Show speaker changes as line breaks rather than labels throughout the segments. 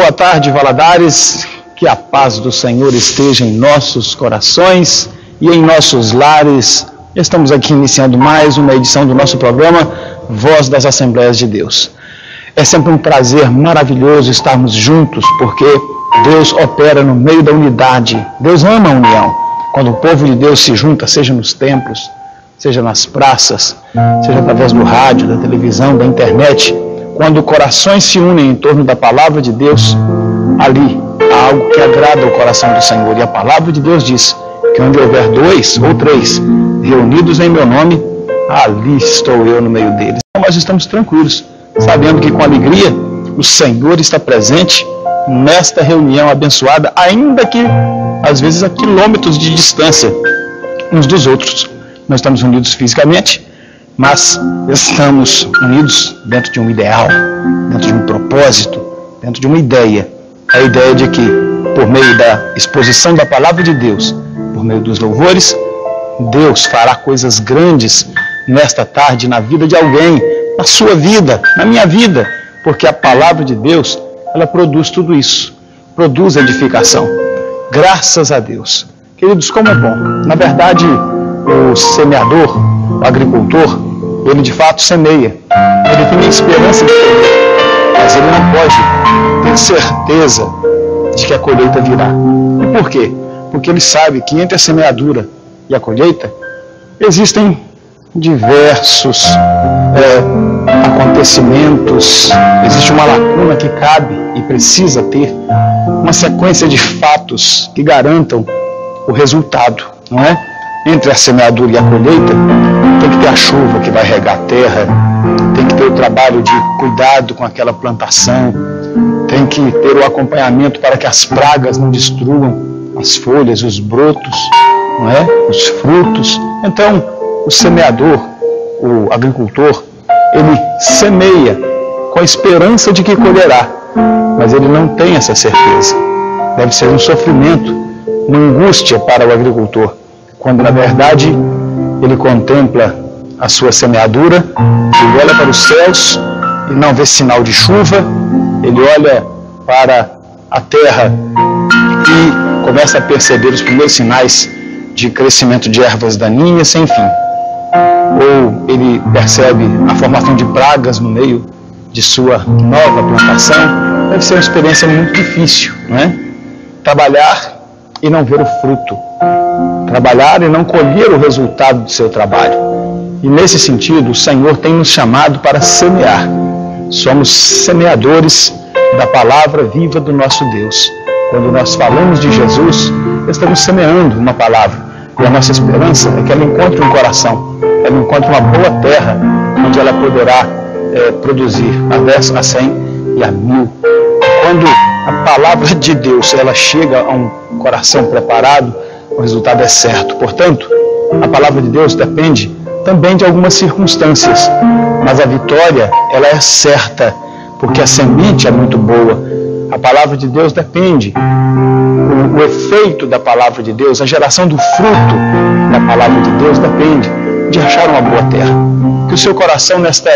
Boa tarde, Valadares, que a paz do Senhor esteja em nossos corações e em nossos lares. Estamos aqui iniciando mais uma edição do nosso programa Voz das Assembleias de Deus. É sempre um prazer maravilhoso estarmos juntos, porque Deus opera no meio da unidade. Deus ama a união. Quando o povo de Deus se junta, seja nos templos, seja nas praças, seja através do rádio, da televisão, da internet, quando corações se unem em torno da palavra de Deus, ali há algo que agrada o coração do Senhor. E a palavra de Deus diz que onde houver 2 ou 3 reunidos em meu nome, ali estou eu no meio deles. Então nós estamos tranquilos, sabendo que com alegria o Senhor está presente nesta reunião abençoada, ainda que às vezes a quilômetros de distância uns dos outros. Nós estamos unidos fisicamente, mas estamos unidos dentro de um ideal, dentro de um propósito, dentro de uma ideia. A ideia de que, por meio da exposição da palavra de Deus, por meio dos louvores, Deus fará coisas grandes nesta tarde, na vida de alguém, na sua vida, na minha vida, porque a palavra de Deus, ela produz tudo isso, produz edificação. Graças a Deus. Queridos, como é bom. Na verdade, o semeador, o agricultor, ele de fato semeia. Ele tem a esperança de colher, mas ele não pode ter certeza de que a colheita virá. E por quê? Porque ele sabe que entre a semeadura e a colheita existem diversos acontecimentos, existe uma lacuna que cabe e precisa ter uma sequência de fatos que garantam o resultado, não é? Entre a semeadura e a colheita, tem que ter a chuva que vai regar a terra, tem que ter o trabalho de cuidado com aquela plantação, tem que ter o acompanhamento para que as pragas não destruam as folhas, os brotos, não é? Os frutos. Então, o semeador, o agricultor, ele semeia com a esperança de que colherá, mas ele não tem essa certeza. Deve ser um sofrimento, uma angústia para o agricultor, quando na verdade ele contempla a sua semeadura, ele olha para os céus e não vê sinal de chuva, ele olha para a terra e começa a perceber os primeiros sinais de crescimento de ervas daninhas, enfim. Ou ele percebe a formação de pragas no meio de sua nova plantação. Deve ser uma experiência muito difícil, não é? Trabalhar e não ver o fruto. Trabalhar e não colher o resultado do seu trabalho. E nesse sentido, o Senhor tem nos chamado para semear. Somos semeadores da palavra viva do nosso Deus. Quando nós falamos de Jesus, estamos semeando uma palavra. E a nossa esperança é que ela encontre um coração, ela encontre uma boa terra, onde ela poderá produzir a 10, a 100 e a 1000. Quando a palavra de Deus ela chega a um coração preparado, o resultado é certo. Portanto, a palavra de Deus depende também de algumas circunstâncias, mas a vitória ela é certa, porque a semente é muito boa. A palavra de Deus depende, o efeito da palavra de Deus, a geração do fruto da palavra de Deus depende de achar uma boa terra. Que o seu coração nesta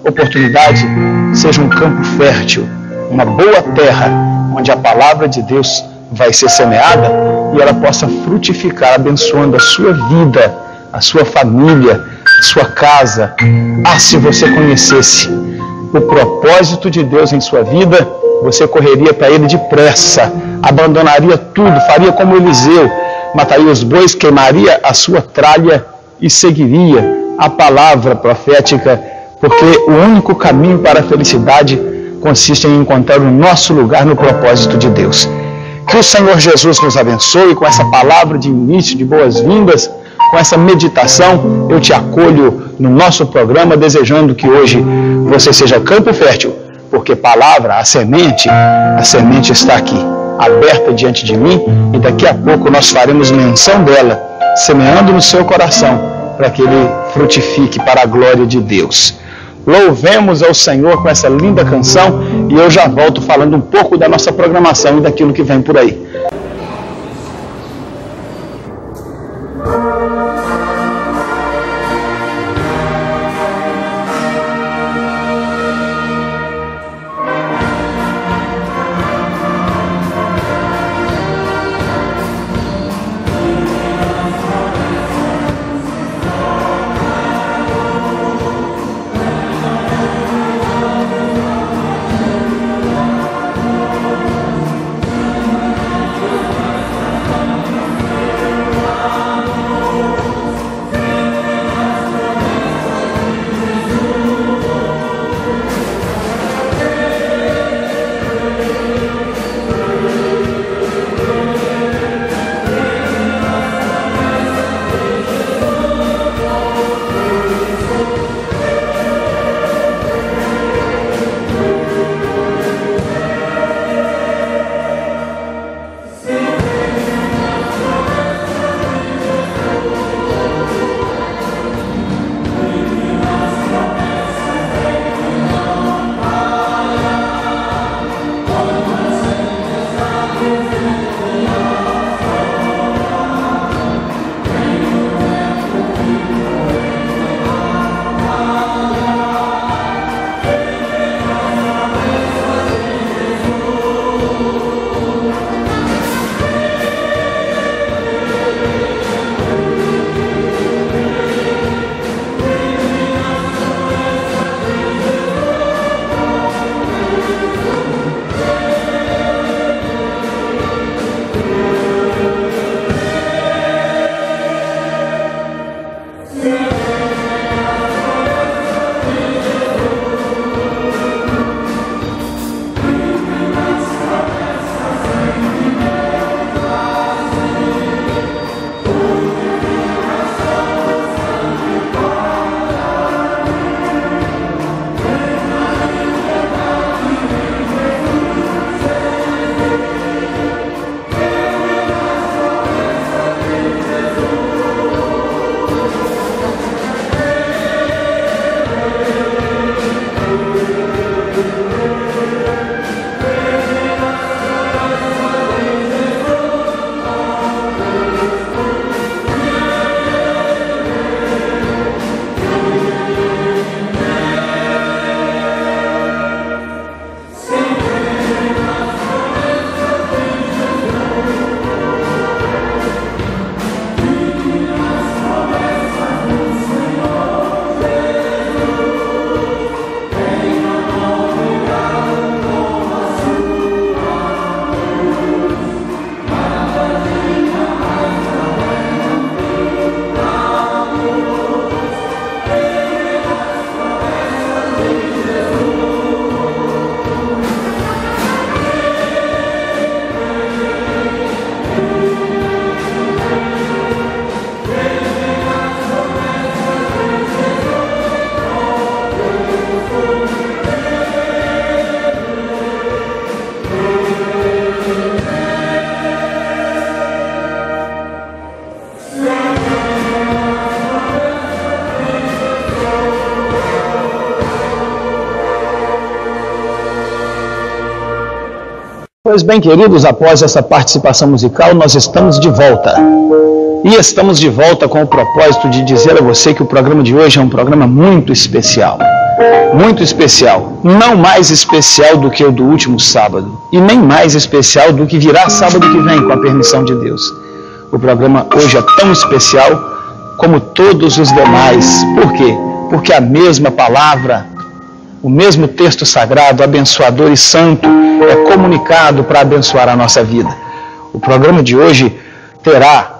oportunidade seja um campo fértil, uma boa terra, onde a palavra de Deus vai ser semeada e ela possa frutificar, abençoando a sua vida, a sua família, a sua casa. Ah, se você conhecesse o propósito de Deus em sua vida, você correria para ele depressa, abandonaria tudo, faria como Eliseu, mataria os bois, queimaria a sua tralha e seguiria a palavra profética, porque o único caminho para a felicidade consiste em encontrar o nosso lugar no propósito de Deus. Que o Senhor Jesus nos abençoe com essa palavra de início, de boas-vindas, com essa meditação. Eu te acolho no nosso programa, desejando que hoje você seja campo fértil, porque palavra, a semente está aqui, aberta diante de mim, e daqui a pouco nós faremos menção dela, semeando no seu coração, para que ele frutifique para a glória de Deus. Louvemos ao Senhor com essa linda canção, e eu já volto falando um pouco da nossa programação e daquilo que vem por aí. Pois bem, queridos, após essa participação musical, nós estamos de volta. E estamos de volta com o propósito de dizer a você que o programa de hoje é um programa muito especial. Muito especial. Não mais especial do que o do último sábado. E nem mais especial do que virá sábado que vem, com a permissão de Deus. O programa hoje é tão especial como todos os demais. Por quê? Porque a mesma palavra, o mesmo texto sagrado, abençoador e santo, é comunicado para abençoar a nossa vida. O programa de hoje terá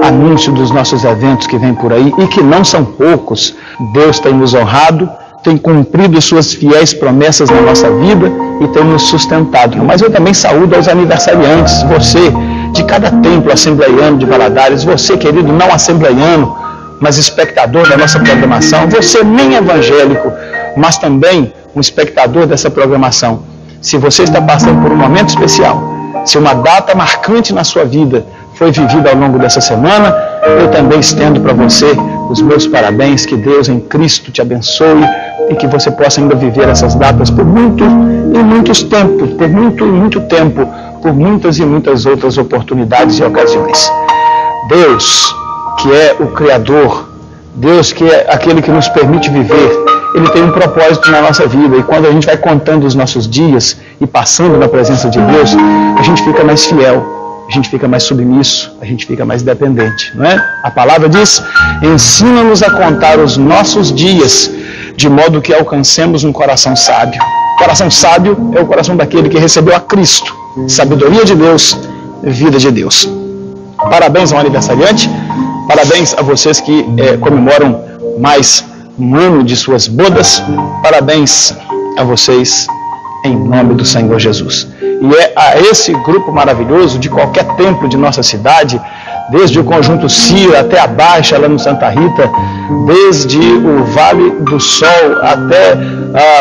anúncio dos nossos eventos que vêm por aí, e que não são poucos. Deus tem nos honrado, tem cumprido suas fiéis promessas na nossa vida e tem nos sustentado. Mas eu também saúdo aos aniversariantes, você de cada templo assembleiano de Valadares, você, querido, não assembleiano, mas espectador da nossa programação, você nem evangélico, mas também um espectador dessa programação. Se você está passando por um momento especial, se uma data marcante na sua vida foi vivida ao longo dessa semana, eu também estendo para você os meus parabéns, que Deus em Cristo te abençoe e que você possa ainda viver essas datas por muito e muitos tempos, por muito e muito tempo, por muitas e muitas outras oportunidades e ocasiões. Deus, que é o Criador, Deus que é aquele que nos permite viver, Ele tem um propósito na nossa vida, e quando a gente vai contando os nossos dias e passando na presença de Deus, a gente fica mais fiel, a gente fica mais submisso, a gente fica mais dependente, não é? A palavra diz: ensina-nos a contar os nossos dias, de modo que alcancemos um coração sábio. Coração sábio é o coração daquele que recebeu a Cristo, sabedoria de Deus, vida de Deus. Parabéns ao aniversariante, parabéns a vocês que comemoram mais um ano de suas bodas, parabéns a vocês em nome do Senhor Jesus. E é a esse grupo maravilhoso de qualquer templo de nossa cidade, desde o Conjunto Cira até a Baixa, lá no Santa Rita, desde o Vale do Sol até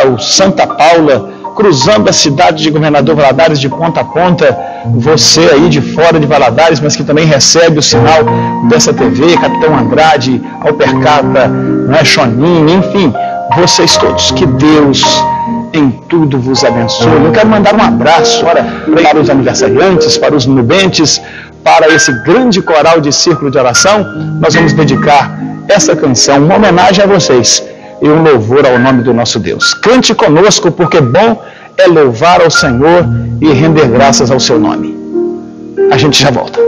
o Santa Paula, cruzando a cidade de Governador Valadares de ponta a ponta, você aí de fora de Valadares, mas que também recebe o sinal dessa TV, Capitão Andrade, Alpercata, Choninho, enfim, vocês todos, que Deus em tudo vos abençoe. Eu quero mandar um abraço para os aniversariantes, para os nubentes, para esse grande coral de círculo de oração. Nós vamos dedicar essa canção, uma homenagem a vocês e um louvor ao nome do nosso Deus. Cante conosco, porque bom é louvar ao Senhor e render graças ao seu nome. A gente já volta.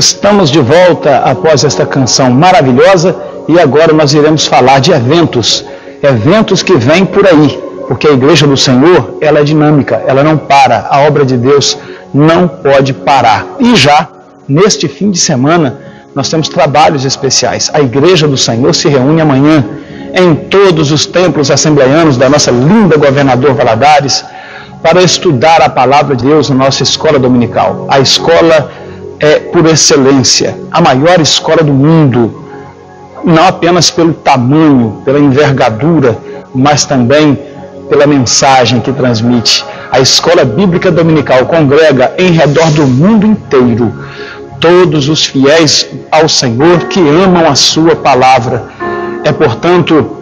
Estamos de volta após esta canção maravilhosa e agora nós iremos falar de eventos que vêm por aí, porque a Igreja do Senhor, ela é dinâmica, ela não para, a obra de Deus não pode parar. E já neste fim de semana nós temos trabalhos especiais. A Igreja do Senhor se reúne amanhã em todos os templos assembleianos da nossa linda Governador Valadares para estudar a Palavra de Deus na nossa escola dominical. A escola é, por excelência, a maior escola do mundo, não apenas pelo tamanho, pela envergadura, mas também pela mensagem que transmite. A escola bíblica dominical congrega em redor do mundo inteiro todos os fiéis ao Senhor que amam a sua palavra. É, portanto,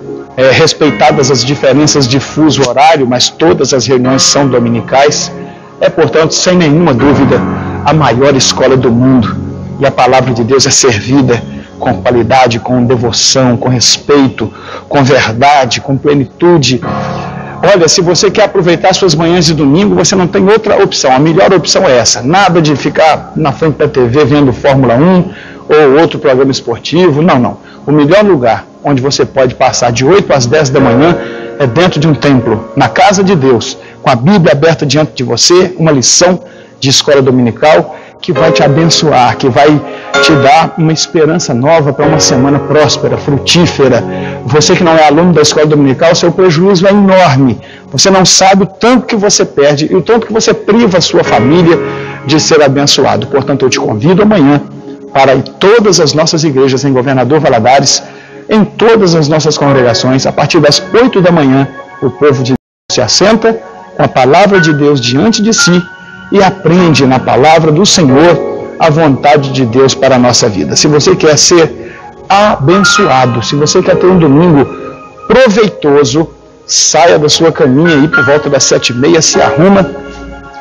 respeitadas as diferenças de fuso horário, mas todas as reuniões são dominicais. É, portanto, sem nenhuma dúvida, a maior escola do mundo. E a palavra de Deus é servida com qualidade, com devoção, com respeito, com verdade, com plenitude. Olha, se você quer aproveitar suas manhãs de domingo, você não tem outra opção. A melhor opção é essa. Nada de ficar na frente da TV vendo Fórmula 1 ou outro programa esportivo. Não. O melhor lugar onde você pode passar de 8 às 10 da manhã é dentro de um templo, na casa de Deus, com a Bíblia aberta diante de você, uma lição de escola dominical que vai te abençoar, que vai te dar uma esperança nova para uma semana próspera, frutífera. Você que não é aluno da escola dominical, seu prejuízo é enorme. Você não sabe o tanto que você perde e o tanto que você priva a sua família de ser abençoado. Portanto, eu te convido amanhã para ir todas as nossas igrejas em Governador Valadares, em todas as nossas congregações, a partir das 8 da manhã, o povo de Deus se assenta com a palavra de Deus diante de si e aprende na palavra do Senhor a vontade de Deus para a nossa vida. Se você quer ser abençoado, se você quer ter um domingo proveitoso, saia da sua caminha aí por volta das 7h30, se arruma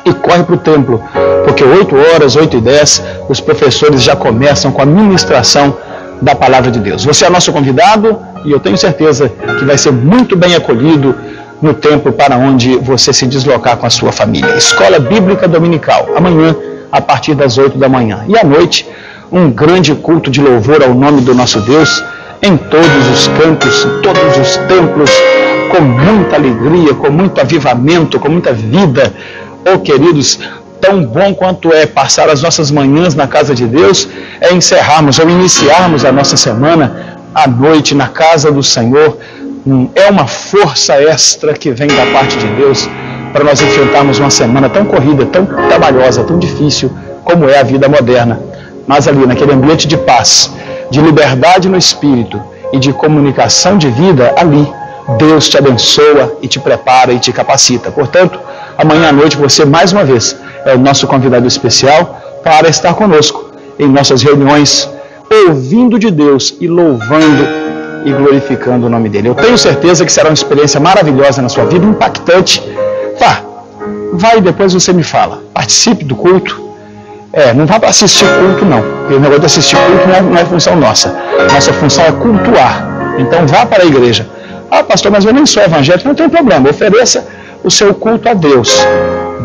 e corre para o templo, porque 8 horas, 8h10, os professores já começam com a ministração da palavra de Deus. Você é nosso convidado e eu tenho certeza que vai ser muito bem acolhido no templo para onde você se deslocar com a sua família. Escola Bíblica Dominical, amanhã a partir das 8 da manhã. E à noite, um grande culto de louvor ao nome do nosso Deus em todos os cantos, em todos os templos, com muita alegria, com muito avivamento, com muita vida. Oh, queridos, tão bom quanto é passar as nossas manhãs na casa de Deus, é encerrarmos ou iniciarmos a nossa semana à noite na casa do Senhor. É uma força extra que vem da parte de Deus para nós enfrentarmos uma semana tão corrida, tão trabalhosa, tão difícil como é a vida moderna. Mas ali, naquele ambiente de paz, de liberdade no espírito e de comunicação de vida, ali Deus te abençoa e te prepara e te capacita. Portanto, amanhã à noite você, mais uma vez, é o nosso convidado especial para estar conosco em nossas reuniões, ouvindo de Deus e louvando e glorificando o nome dele. Eu tenho certeza que será uma experiência maravilhosa na sua vida, impactante. Vai e depois você me fala. Participe do culto. Não vá para assistir culto, não. Porque o negócio de assistir culto não é função nossa. Nossa função é cultuar. Então vá para a igreja. Pastor, mas eu nem sou evangélico. Não tem problema. Ofereça o seu culto a Deus.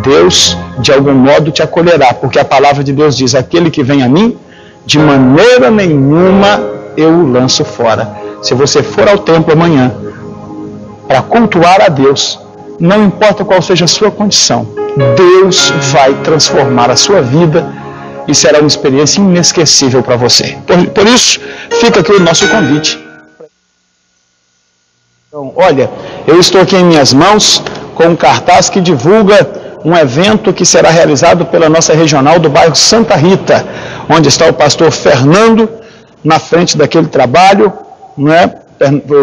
Deus, de algum modo, te acolherá. Porque a palavra de Deus diz: aquele que vem a mim, de maneira nenhuma eu o lanço fora. Se você for ao templo amanhã para cultuar a Deus, não importa qual seja a sua condição, Deus vai transformar a sua vida e será uma experiência inesquecível para você. Por isso, fica aqui o nosso convite. Então, olha, eu estou aqui em minhas mãos com um cartaz que divulga um evento que será realizado pela nossa regional do bairro Santa Rita, onde está o pastor Fernando na frente daquele trabalho,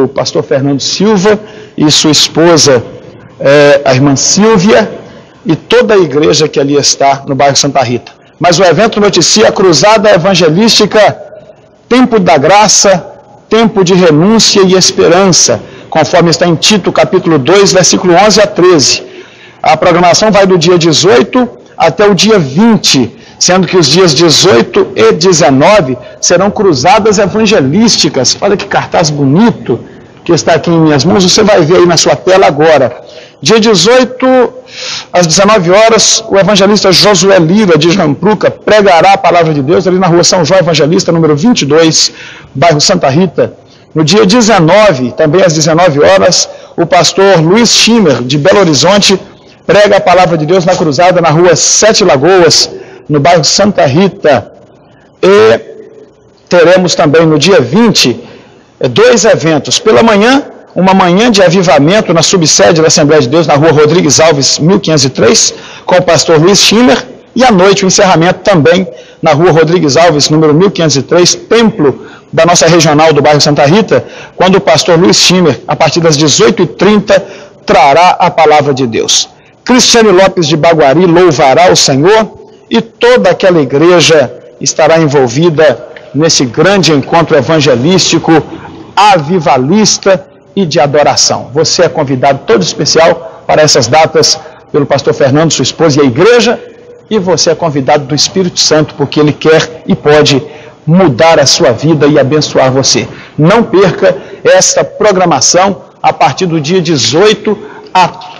o pastor Fernando Silva e sua esposa, a irmã Silvia, e toda a igreja que ali está no bairro Santa Rita. Mas o evento noticia a cruzada evangelística Tempo da Graça, Tempo de Renúncia e Esperança, conforme está em Tito, capítulo 2, versículo 11 a 13. A programação vai do dia 18 até o dia 20, sendo que os dias 18 e 19 serão cruzadas evangelísticas. Olha que cartaz bonito, que está aqui em minhas mãos, você vai ver aí na sua tela agora. Dia 18, às 19 horas, o evangelista Josué Lira, de Jampruca, pregará a palavra de Deus ali na rua São João Evangelista, número 22, bairro Santa Rita. No dia 19, também às 19 horas, o pastor Luiz Schimmer, de Belo Horizonte, prega a palavra de Deus na cruzada, na rua Sete Lagoas, no bairro Santa Rita. E teremos também no dia 20, 2 eventos. Pela manhã, uma manhã de avivamento na subsede da Assembleia de Deus, na rua Rodrigues Alves, 1503, com o pastor Luiz Schimmer. E à noite, o encerramento também na rua Rodrigues Alves, número 1503, templo da nossa regional do bairro Santa Rita, quando o pastor Luiz Schimmer, a partir das 18h30, trará a palavra de Deus. Cristiane Lopes de Baguari louvará o Senhor e toda aquela igreja estará envolvida nesse grande encontro evangelístico, avivalista e de adoração. Você é convidado todo especial para essas datas pelo pastor Fernando, sua esposa e a igreja, e você é convidado do Espírito Santo, porque ele quer e pode mudar a sua vida e abençoar você. Não perca esta programação a partir do dia 18,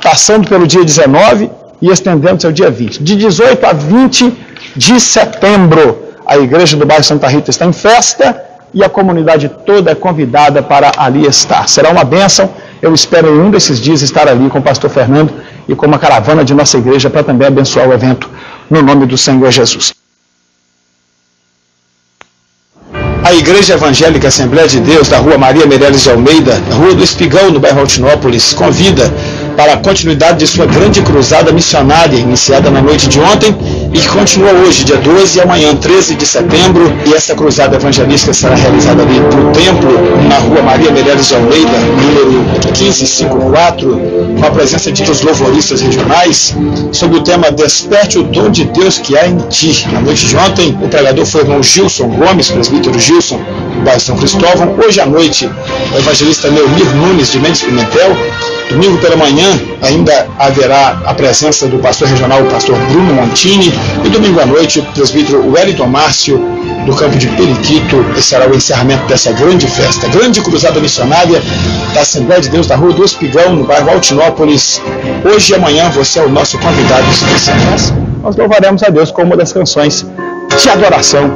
passando pelo dia 19 e estendendo-se ao dia 20. De 18 a 20 de setembro, a igreja do bairro Santa Rita está em festa e a comunidade toda é convidada para ali estar. Será uma bênção. Eu espero em um desses dias estar ali com o pastor Fernando e com uma caravana de nossa igreja para também abençoar o evento no nome do Senhor Jesus. A Igreja Evangélica Assembleia de Deus, da Rua Maria Meireles de Almeida, Rua do Espigão, no bairro Altinópolis, convida para a continuidade de sua grande cruzada missionária, iniciada na noite de ontem e que continua hoje, dia 12, e amanhã, 13 de setembro. E essa cruzada evangelística será realizada ali no templo, na Rua Maria Meireles de Almeida, número 1554, com a presença de os louvoristas regionais, sob o tema Desperte o dom de Deus que há em ti. Na noite de ontem, o pregador foi o irmão Gilson Gomes, presbítero Gilson, do bairro São Cristóvão. Hoje à noite, o evangelista Leomir Nunes, de Mendes Pimentel. Domingo pela manhã, ainda haverá a presença do pastor regional, o pastor Bruno Montini. E domingo à noite, o presbítero Wellington Márcio, do campo de Periquito. Esse será o encerramento dessa grande festa, grande cruzada missionária da Assembleia de Deus da Rua do Espigão, no bairro Altinópolis. Hoje e amanhã você é o nosso convidado especial. Nós louvaremos a Deus com uma das canções de adoração.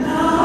Now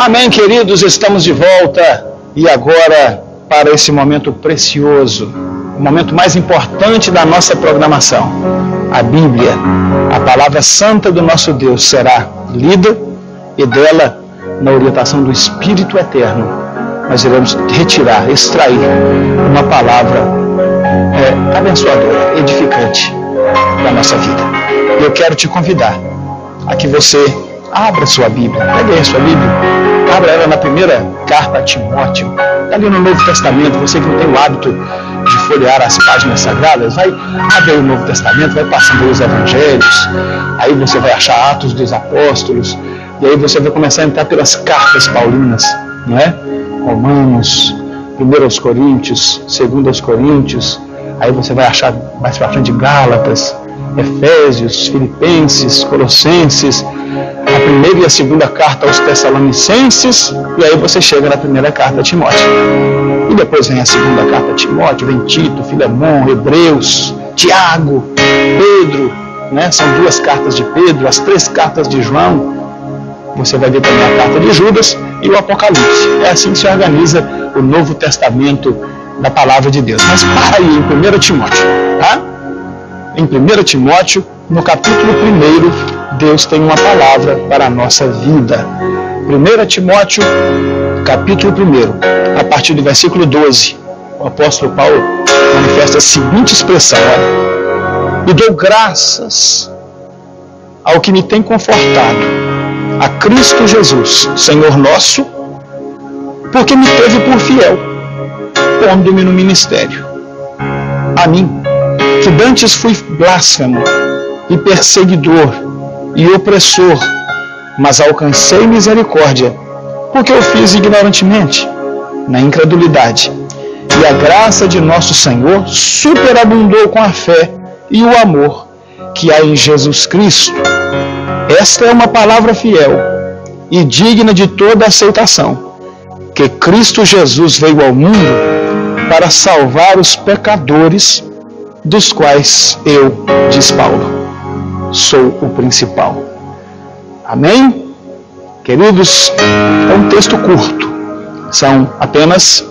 Amém, queridos, estamos de volta e agora para esse momento precioso, o momento mais importante da nossa programação. A Bíblia, a palavra santa do nosso Deus, será lida e dela, na orientação do Espírito Eterno, nós iremos retirar, extrair uma palavra abençoadora, edificante da nossa vida. Eu quero te convidar a que você abra sua Bíblia, pegue aí a sua Bíblia, abra ela na primeira carta a Timóteo, está ali no Novo Testamento. Você que não tem o hábito de folhear as páginas sagradas, abre aí o Novo Testamento, vai passando aí os Evangelhos, aí você vai achar Atos dos Apóstolos, e aí você vai começar a entrar pelas cartas paulinas, não é? Romanos, 1 Coríntios, 2 Coríntios, aí você vai achar mais para frente Gálatas, Efésios, Filipenses, Colossenses, a primeira e a segunda carta aos Tessalonicenses, e aí você chega na primeira carta a Timóteo. E depois vem a segunda carta a Timóteo, vem Tito, Filemão, Hebreus, Tiago, Pedro, né? São 2 cartas de Pedro, as 3 cartas de João. Você vai ver também a carta de Judas e o Apocalipse. É assim que se organiza o Novo Testamento da Palavra de Deus. Mas para aí em 1 Timóteo, tá? Em 1 Timóteo, no capítulo 1, Deus tem uma palavra para a nossa vida. 1 Timóteo, capítulo 1, a partir do versículo 12, o apóstolo Paulo manifesta a seguinte expressão: olha, e dou graças ao que me tem confortado, a Cristo Jesus, Senhor nosso, porque me teve por fiel, pondo-me no ministério. A mim, que dantes fui blasfemo e perseguidor e opressor, mas alcancei misericórdia, porque eu fiz ignorantemente, na incredulidade. E a graça de nosso Senhor superabundou com a fé e o amor que há em Jesus Cristo. Esta é uma palavra fiel e digna de toda aceitação, que Cristo Jesus veio ao mundo para salvar os pecadores, dos quais eu, diz Paulo, sou o principal. Amém? Queridos, é um texto curto, são apenas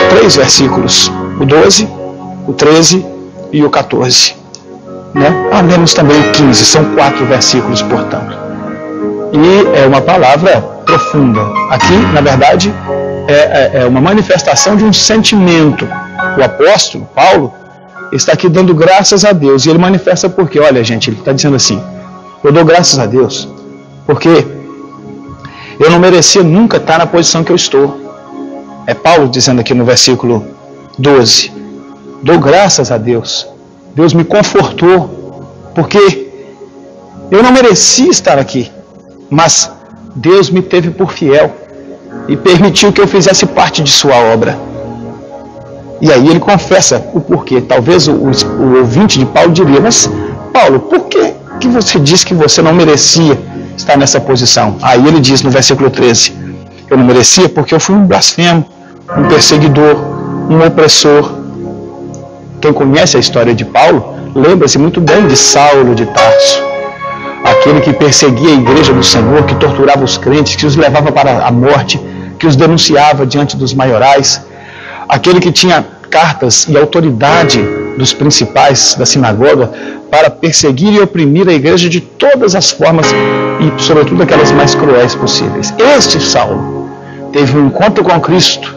3 versículos, o 12, o 13 e o 14. Né? Lemos também o 15, são 4 versículos, portanto. E é uma palavra profunda. Aqui, na verdade, é uma manifestação de um sentimento. O apóstolo Paulo está aqui dando graças a Deus, e ele manifesta porque, olha gente, ele está dizendo assim: eu dou graças a Deus porque eu não merecia nunca estar na posição que eu estou. É Paulo dizendo aqui no versículo 12: dou graças a Deus, Deus me confortou, porque eu não merecia estar aqui, mas Deus me teve por fiel e permitiu que eu fizesse parte de sua obra. E aí ele confessa o porquê. Talvez o ouvinte de Paulo diria: mas Paulo, por que você disse que você não merecia estar nessa posição? Aí ele diz no versículo 13: eu não merecia porque eu fui um blasfemo, um perseguidor, um opressor. Quem conhece a história de Paulo lembra-se muito bem de Saulo de Tarso, aquele que perseguia a igreja do Senhor, que torturava os crentes, que os levava para a morte, que os denunciava diante dos maiorais, aquele que tinha cartas e autoridade dos principais da sinagoga para perseguir e oprimir a igreja de todas as formas e, sobretudo, aquelas mais cruéis possíveis. Este Saulo teve um encontro com Cristo,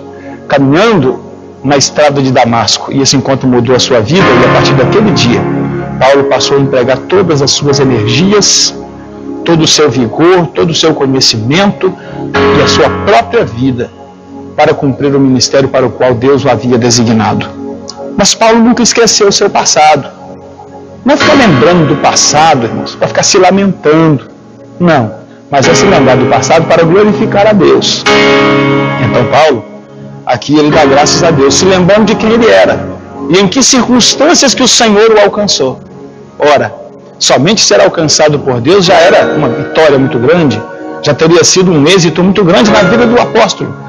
caminhando na estrada de Damasco, e esse encontro mudou a sua vida, e a partir daquele dia, Paulo passou a empregar todas as suas energias, todo o seu vigor, todo o seu conhecimento e a sua própria vida para cumprir o ministério para o qual Deus o havia designado. Mas Paulo nunca esqueceu o seu passado. Não é ficar lembrando do passado, irmãos, para ficar se lamentando. Não, mas é se lembrar do passado para glorificar a Deus. Então Paulo, aqui ele dá graças a Deus, se lembrando de quem ele era e em que circunstâncias que o Senhor o alcançou. Ora, somente ser alcançado por Deus já era uma vitória muito grande, já teria sido um êxito muito grande na vida do apóstolo.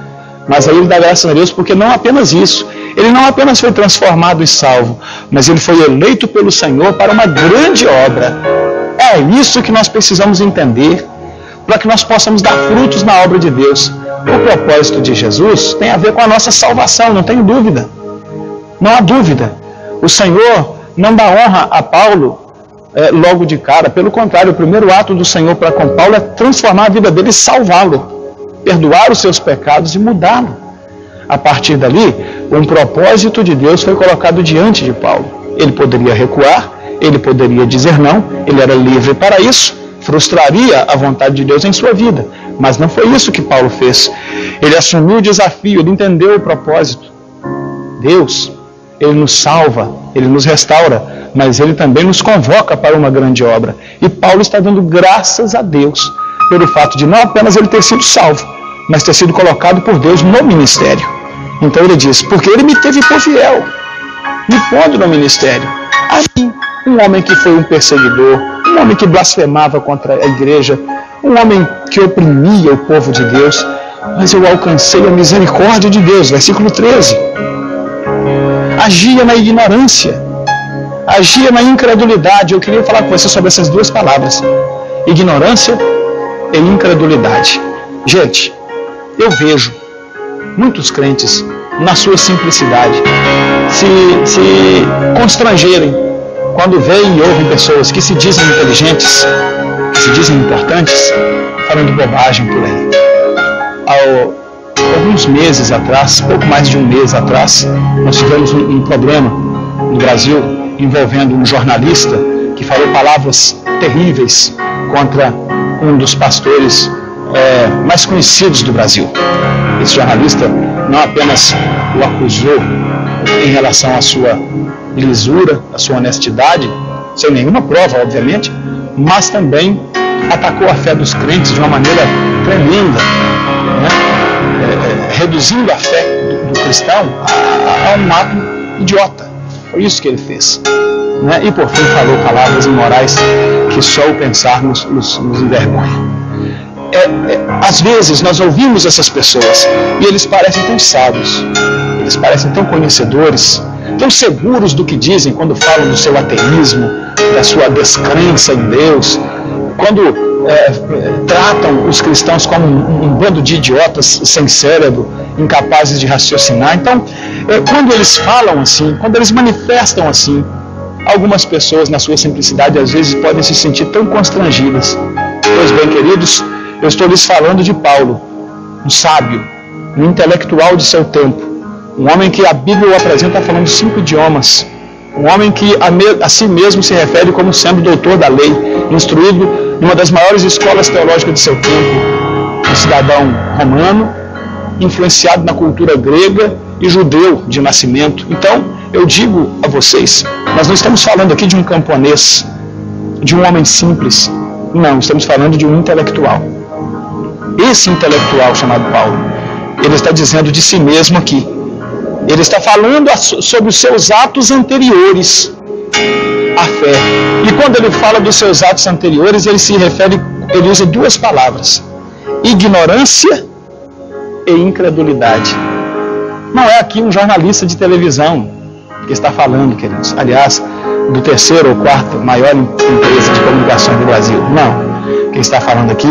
Mas aí ele dá graças a Deus porque não apenas isso, ele não apenas foi transformado e salvo, mas ele foi eleito pelo Senhor para uma grande obra. É isso que nós precisamos entender. para que nós possamos dar frutos na obra de Deus. O propósito de Jesus tem a ver com a nossa salvação, não tenho dúvida. Não há dúvida. O Senhor não dá honra a Paulo logo de cara. Pelo contrário, o primeiro ato do Senhor para com Paulo é transformar a vida dele e salvá-lo, perdoar os seus pecados e mudá-lo. A partir dali, um propósito de Deus foi colocado diante de Paulo. Ele poderia recuar, ele poderia dizer não, ele era livre para isso, frustraria a vontade de Deus em sua vida. Mas não foi isso que Paulo fez. Ele assumiu o desafio, ele entendeu o propósito. Deus, Ele nos salva, Ele nos restaura, mas Ele também nos convoca para uma grande obra. E Paulo está dando graças a Deus pelo fato de não apenas ele ter sido salvo, mas ter sido colocado por Deus no ministério. Então ele diz, porque Ele me teve por fiel, me pondo no ministério. Aí, um homem que foi um perseguidor, um homem que blasfemava contra a igreja, um homem que oprimia o povo de Deus, mas eu alcancei a misericórdia de Deus. Versículo 13. Agia na ignorância, agia na incredulidade. Eu queria falar com você sobre essas duas palavras, ignorância e incredulidade. Gente, eu vejo muitos crentes, na sua simplicidade, se constrangerem quando veem e ouvem pessoas que se dizem inteligentes, que se dizem importantes, falando bobagem por aí. Alguns meses atrás, pouco mais de um mês atrás, nós tivemos um problema no Brasil envolvendo um jornalista que falou palavras terríveis contra um dos pastores mais conhecidos do Brasil. Esse jornalista não apenas o acusou em relação à sua lisura, à sua honestidade, sem nenhuma prova, obviamente, mas também atacou a fé dos crentes de uma maneira tremenda, né? Reduzindo a fé do cristão a um ato idiota. Foi isso que ele fez, né? E por fim falou palavras imorais que só o pensarmos nos envergonha. Às vezes nós ouvimos essas pessoas e eles parecem tão sábios, eles parecem tão conhecedores, tão seguros do que dizem quando falam do seu ateísmo, da sua descrença em Deus, quando tratam os cristãos como um bando de idiotas sem cérebro, incapazes de raciocinar. Então, quando eles falam assim, quando eles manifestam assim, algumas pessoas na sua simplicidade às vezes podem se sentir tão constrangidas. Pois bem, queridos, eu estou lhes falando de Paulo, um sábio, um intelectual de seu tempo, um homem que a Bíblia o apresenta falando 5 idiomas, um homem que a si mesmo se refere como sendo doutor da lei, instruído numa das maiores escolas teológicas de seu tempo, um cidadão romano, influenciado na cultura grega e judeu de nascimento. Então, eu digo a vocês, nós não estamos falando aqui de um camponês, de um homem simples, não, estamos falando de um intelectual. Esse intelectual chamado Paulo, ele está dizendo de si mesmo aqui. Ele está falando sobre os seus atos anteriores à fé. E quando ele fala dos seus atos anteriores, ele usa 2 palavras: ignorância e incredulidade. Não é aqui um jornalista de televisão que está falando, queridos. Aliás, do 3º ou 4º maior empresa de comunicações do Brasil. Não. Quem está falando aqui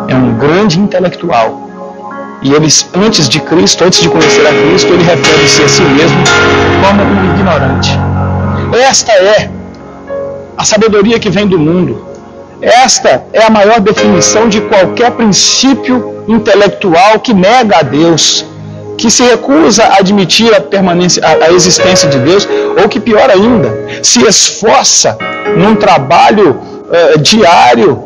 é um grande intelectual. E eles, antes de Cristo, antes de conhecer a Cristo, ele refere-se a si mesmo como um ignorante. Esta é a sabedoria que vem do mundo. Esta é a maior definição de qualquer princípio intelectual que nega a Deus, que se recusa a admitir a existência de Deus, ou que, pior ainda, se esforça num trabalho diário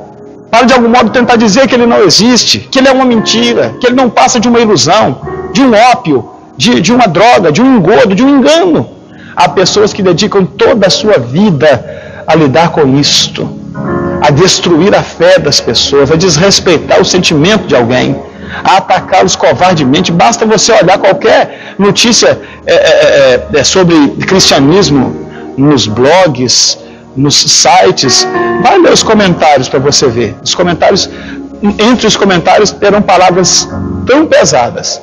para de algum modo tentar dizer que ele não existe, que ele é uma mentira, que ele não passa de uma ilusão, de um ópio, de uma droga, de um engodo, de um engano. Há pessoas que dedicam toda a sua vida a lidar com isto, a destruir a fé das pessoas, a desrespeitar o sentimento de alguém, a atacá-los covardemente. Basta você olhar qualquer notícia sobre cristianismo nos blogs, nos sites, vai ler os comentários para você ver. Os comentários, entre os comentários terão palavras tão pesadas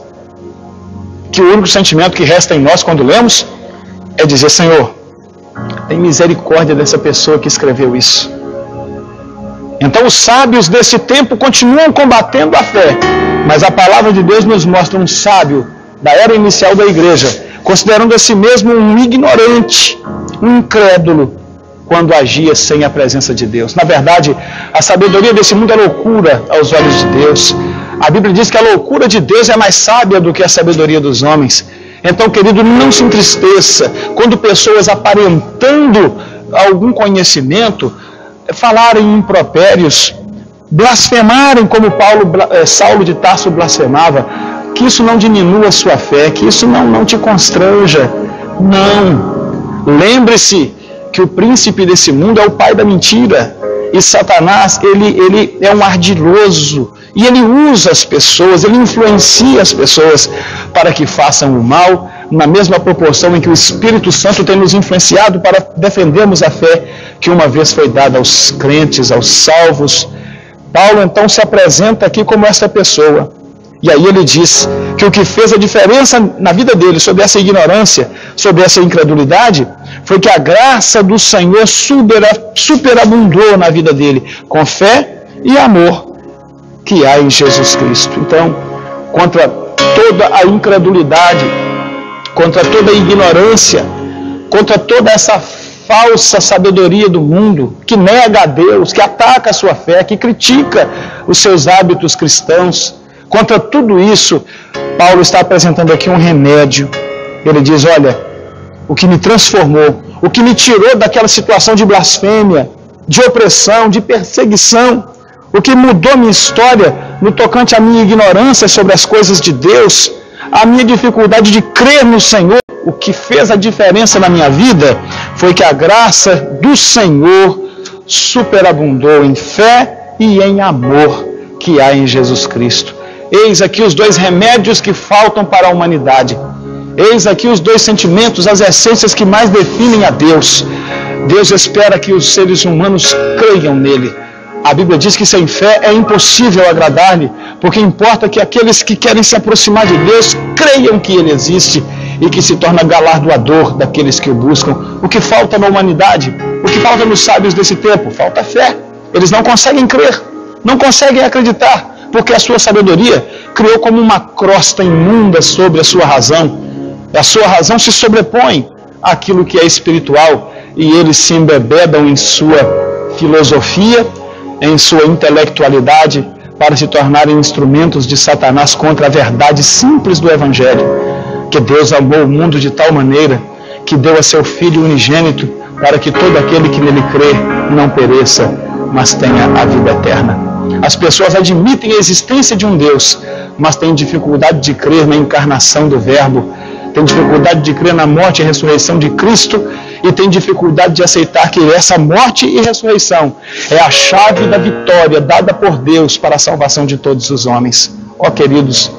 que o único sentimento que resta em nós quando lemos é dizer: Senhor, tem misericórdia dessa pessoa que escreveu isso. Então os sábios desse tempo continuam combatendo a fé, mas a palavra de Deus nos mostra um sábio da era inicial da igreja, considerando a si mesmo um ignorante, um incrédulo, quando agia sem a presença de Deus. Na verdade, a sabedoria desse mundo é loucura aos olhos de Deus. A Bíblia diz que a loucura de Deus é mais sábia do que a sabedoria dos homens. Então, querido, não se entristeça quando pessoas aparentando algum conhecimento falarem impropérios, blasfemarem como Saulo de Tarso blasfemava, que isso não diminua a sua fé, que isso não te constranja. Não. Lembre-se que o príncipe desse mundo é o pai da mentira. E Satanás, ele é um ardiloso. E ele usa as pessoas, ele influencia as pessoas para que façam o mal, na mesma proporção em que o Espírito Santo tem nos influenciado para defendermos a fé que uma vez foi dada aos crentes, aos salvos. Paulo então se apresenta aqui como essa pessoa. E aí ele diz que o que fez a diferença na vida dele sobre essa ignorância, sobre essa incredulidade, foi que a graça do Senhor superabundou na vida dele, com fé e amor que há em Jesus Cristo. Então, contra toda a incredulidade, contra toda a ignorância, contra toda essa falsa sabedoria do mundo, que nega a Deus, que ataca a sua fé, que critica os seus hábitos cristãos, contra tudo isso, Paulo está apresentando aqui um remédio. Ele diz, olha, o que me transformou, o que me tirou daquela situação de blasfêmia, de opressão, de perseguição, o que mudou minha história no tocante à minha ignorância sobre as coisas de Deus, a minha dificuldade de crer no Senhor, o que fez a diferença na minha vida foi que a graça do Senhor superabundou em fé e em amor que há em Jesus Cristo. Eis aqui os dois remédios que faltam para a humanidade. Eis aqui os dois sentimentos, as essências que mais definem a Deus. Deus espera que os seres humanos creiam nele. A Bíblia diz que sem fé é impossível agradar-lhe, porque importa que aqueles que querem se aproximar de Deus creiam que ele existe e que se torna galardoador daqueles que o buscam. O que falta na humanidade, o que falta nos sábios desse tempo? Falta fé. Eles não conseguem crer, não conseguem acreditar, porque a sua sabedoria criou como uma crosta imunda sobre a sua razão. A sua razão se sobrepõe àquilo que é espiritual e eles se embebedam em sua filosofia, em sua intelectualidade, para se tornarem instrumentos de Satanás contra a verdade simples do Evangelho, que Deus amou o mundo de tal maneira que deu a seu Filho unigênito para que todo aquele que nele crê não pereça, mas tenha a vida eterna. As pessoas admitem a existência de um Deus, mas têm dificuldade de crer na encarnação do Verbo, têm dificuldade de crer na morte e ressurreição de Cristo e têm dificuldade de aceitar que essa morte e ressurreição é a chave da vitória dada por Deus para a salvação de todos os homens. Ó queridos,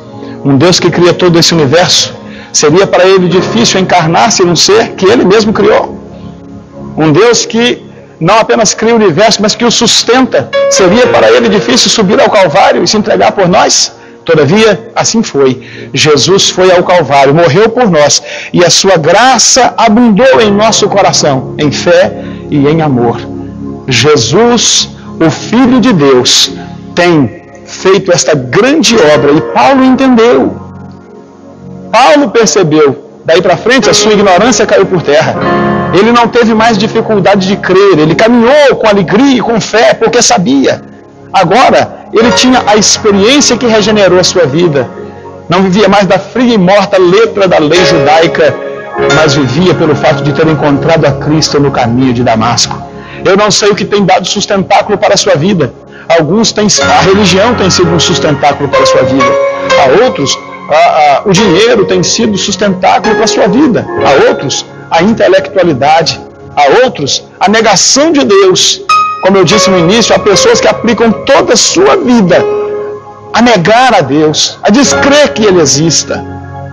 um Deus que cria todo esse universo, seria para ele difícil encarnar-se num ser que ele mesmo criou. Um Deus que não apenas cria o universo, mas que o sustenta, seria para ele difícil subir ao Calvário e se entregar por nós? Todavia, assim foi. Jesus foi ao Calvário, morreu por nós, e a sua graça abundou em nosso coração, em fé e em amor. Jesus, o Filho de Deus, tem feito esta grande obra, e Paulo entendeu. Paulo percebeu. Daí para frente, a sua ignorância caiu por terra. Ele não teve mais dificuldade de crer, ele caminhou com alegria e com fé, porque sabia. Agora, ele tinha a experiência que regenerou a sua vida. Não vivia mais da fria e morta letra da lei judaica, mas vivia pelo fato de ter encontrado a Cristo no caminho de Damasco. Eu não sei o que tem dado sustentáculo para a sua vida. Alguns têm, a religião tem sido um sustentáculo para a sua vida. A outros, o dinheiro tem sido sustentáculo para a sua vida. A outros, a intelectualidade. A outros, a negação de Deus. Como eu disse no início, há pessoas que aplicam toda a sua vida a negar a Deus, a descrer que Ele exista,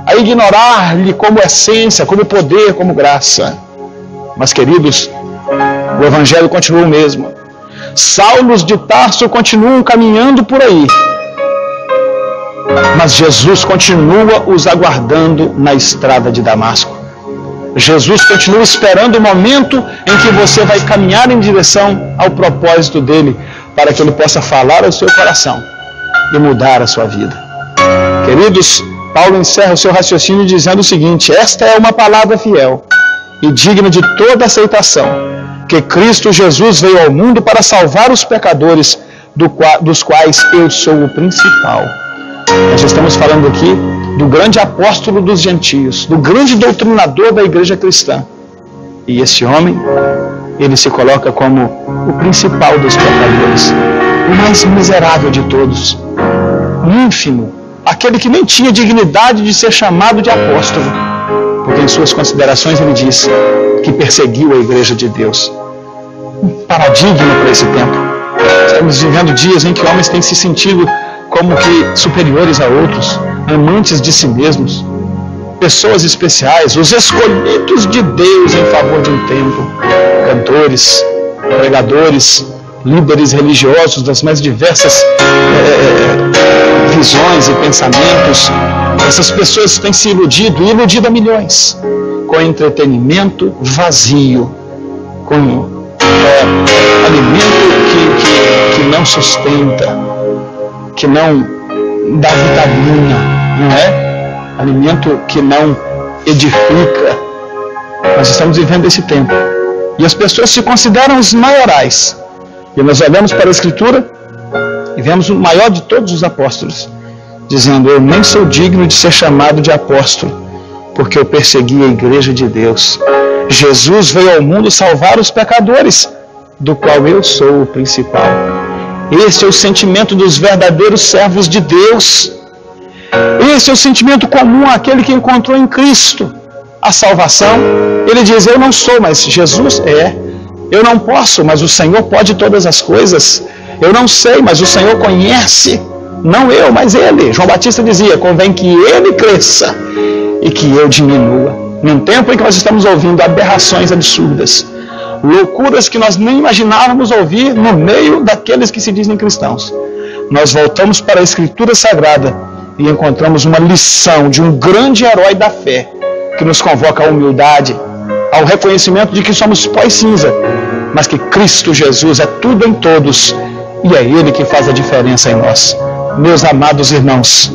a ignorar-lhe como essência, como poder, como graça. Mas, queridos, o Evangelho continua o mesmo. Saulos de Tarso continuam caminhando por aí, mas Jesus continua os aguardando na estrada de Damasco. Jesus continua esperando o momento em que você vai caminhar em direção ao propósito dele, para que Ele possa falar ao seu coração e mudar a sua vida. Queridos, Paulo encerra o seu raciocínio dizendo o seguinte: esta é uma palavra fiel e digna de toda aceitação, que Cristo Jesus veio ao mundo para salvar os pecadores, dos quais eu sou o principal. Nós estamos falando aqui do grande apóstolo dos gentios, do grande doutrinador da igreja cristã. E esse homem, ele se coloca como o principal dos pecadores, o mais miserável de todos, o ínfimo, aquele que nem tinha dignidade de ser chamado de apóstolo, porque em suas considerações ele diz que perseguiu a igreja de Deus. Um paradigma para esse tempo. Estamos vivendo dias em que homens têm se sentido como que superiores a outros, amantes de si mesmos, pessoas especiais, os escolhidos de Deus em favor de um tempo, cantores, pregadores, líderes religiosos das mais diversas visões e pensamentos. Essas pessoas têm se iludido e iludido a milhões com entretenimento vazio, com alimento que não sustenta, que não dá vitamina, não é? Alimento que não edifica. Nós estamos vivendo esse tempo. E as pessoas se consideram os maiorais. E nós olhamos para a Escritura e vemos o maior de todos os apóstolos, dizendo: eu nem sou digno de ser chamado de apóstolo, porque eu persegui a igreja de Deus. Jesus veio ao mundo salvar os pecadores, do qual eu sou o principal. Esse é o sentimento dos verdadeiros servos de Deus. Esse é o sentimento comum àquele que encontrou em Cristo a salvação. Ele diz: eu não sou, mas Jesus é. Eu não posso, mas o Senhor pode todas as coisas. Eu não sei, mas o Senhor conhece. Não eu, mas Ele. João Batista dizia: convém que Ele cresça e que eu diminua. Num tempo em que nós estamos ouvindo aberrações absurdas, loucuras que nós nem imaginávamos ouvir no meio daqueles que se dizem cristãos, nós voltamos para a Escritura Sagrada e encontramos uma lição de um grande herói da fé, que nos convoca à humildade, ao reconhecimento de que somos pó e cinza, mas que Cristo Jesus é tudo em todos, e é Ele que faz a diferença em nós. Meus amados irmãos,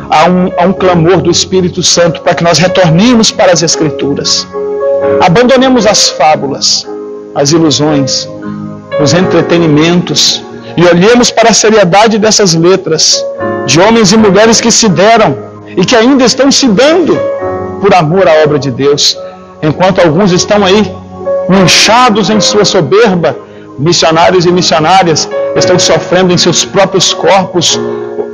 há um clamor do Espírito Santo para que nós retornemos para as Escrituras. Abandonemos as fábulas, as ilusões, os entretenimentos, e olhemos para a seriedade dessas letras, de homens e mulheres que se deram e que ainda estão se dando por amor à obra de Deus, enquanto alguns estão aí manchados em sua soberba. Missionários e missionárias estão sofrendo em seus próprios corpos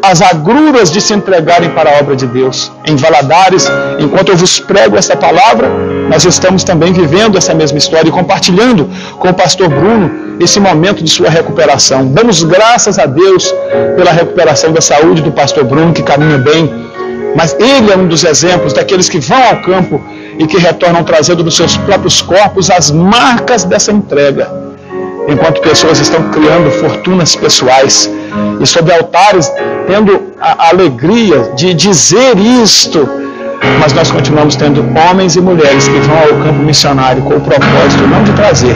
as agruras de se entregarem para a obra de Deus. Em Valadares, enquanto eu vos prego esta palavra, nós estamos também vivendo essa mesma história e compartilhando com o pastor Bruno esse momento de sua recuperação. Damos graças a Deus pela recuperação da saúde do pastor Bruno, que caminha bem, mas ele é um dos exemplos daqueles que vão ao campo e que retornam trazendo nos seus próprios corpos as marcas dessa entrega, enquanto pessoas estão criando fortunas pessoais e sobre altares tendo a alegria de dizer isto, mas nós continuamos tendo homens e mulheres que vão ao campo missionário com o propósito não de trazer,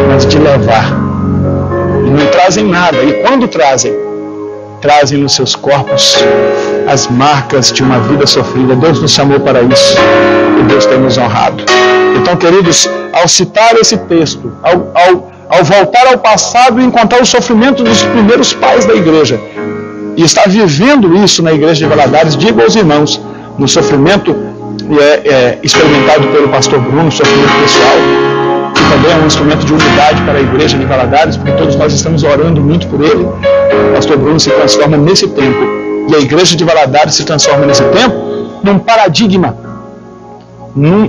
mas de levar, e não trazem nada, e quando trazem nos seus corpos as marcas de uma vida sofrida. Deus nos chamou para isso e Deus tem nos honrado. Então, queridos, ao citar esse texto, ao voltar ao passado e encontrar o sofrimento dos primeiros pais da igreja, e estar vivendo isso na igreja de Valadares, digo aos irmãos, no sofrimento experimentado pelo pastor Bruno, sofrimento pessoal, que também é um instrumento de unidade para a igreja de Valadares, porque todos nós estamos orando muito por ele. O pastor Bruno se transforma nesse tempo, e a igreja de Valadares se transforma nesse tempo num paradigma, num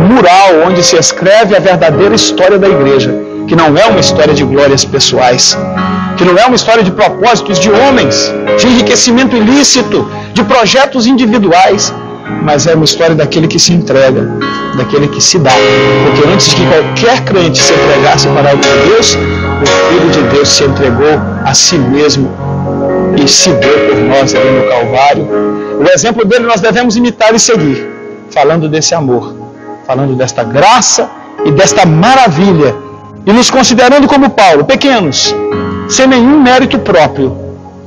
mural onde se escreve a verdadeira história da igreja, que não é uma história de glórias pessoais, que não é uma história de propósitos de homens, de enriquecimento ilícito, de projetos individuais, mas é uma história daquele que se entrega, daquele que se dá. Porque antes de que qualquer crente se entregasse para a obra de Deus, o Filho de Deus se entregou a si mesmo e se deu por nós ali no Calvário. O exemplo dele nós devemos imitar e seguir, falando desse amor, falando desta graça e desta maravilha, e nos considerando como Paulo, pequenos, sem nenhum mérito próprio.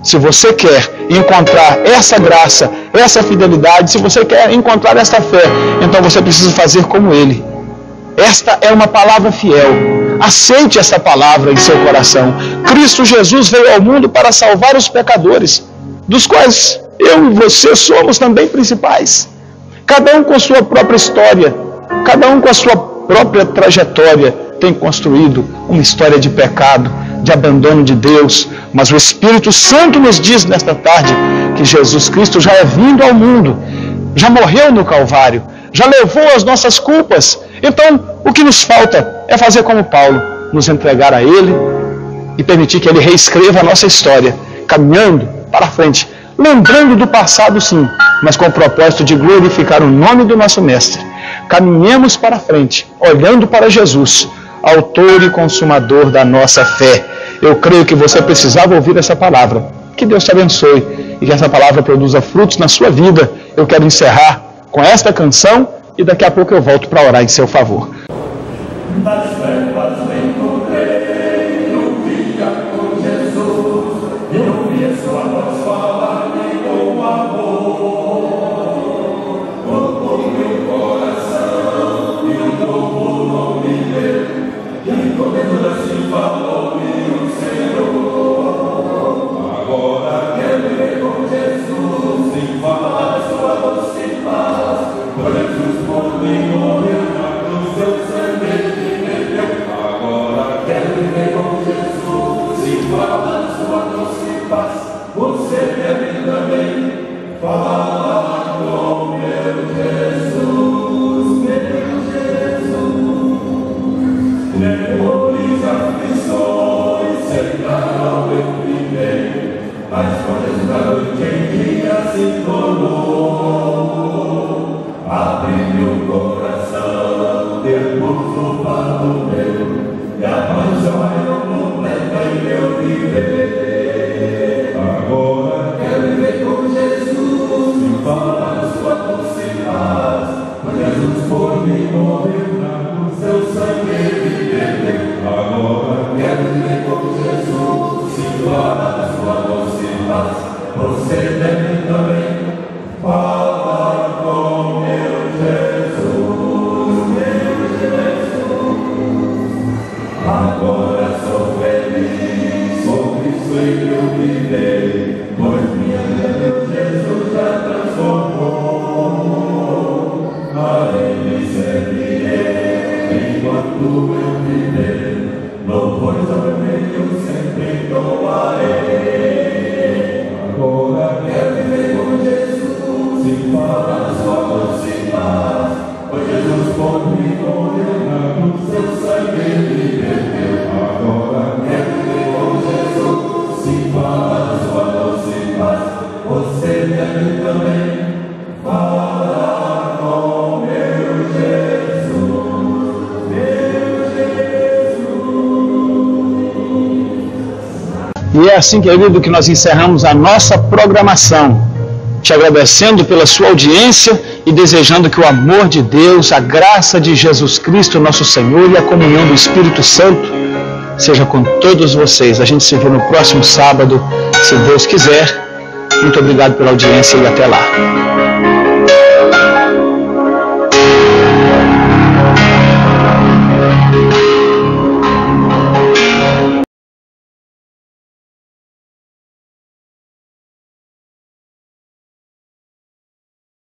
Se você quer encontrar essa graça, essa fidelidade, se você quer encontrar essa fé, então você precisa fazer como Ele. Esta é uma palavra fiel. Aceite essa palavra em seu coração. Cristo Jesus veio ao mundo para salvar os pecadores, dos quais eu e você somos também principais. Cada um com sua própria história, cada um com a sua própria trajetória, tem construído uma história de pecado, de abandono de Deus, mas o Espírito Santo nos diz nesta tarde que Jesus Cristo já é vindo ao mundo, já morreu no Calvário, já levou as nossas culpas. Então, o que nos falta é fazer como Paulo, nos entregar a Ele e permitir que Ele reescreva a nossa história, caminhando para frente, lembrando do passado sim, mas com o propósito de glorificar o nome do nosso Mestre. Caminhemos para frente, olhando para Jesus, autor e consumador da nossa fé. Eu creio que você precisava ouvir essa palavra. Que Deus te abençoe e que essa palavra produza frutos na sua vida. Eu quero encerrar com esta canção e daqui a pouco eu volto para orar em seu favor. E é assim, querido, que nós encerramos a nossa programação, te agradecendo pela sua audiência e desejando que o amor de Deus, a graça de Jesus Cristo, nosso Senhor, e a comunhão do Espírito Santo seja com todos vocês. A gente se vê no próximo sábado, se Deus quiser. Muito obrigado pela audiência e até lá.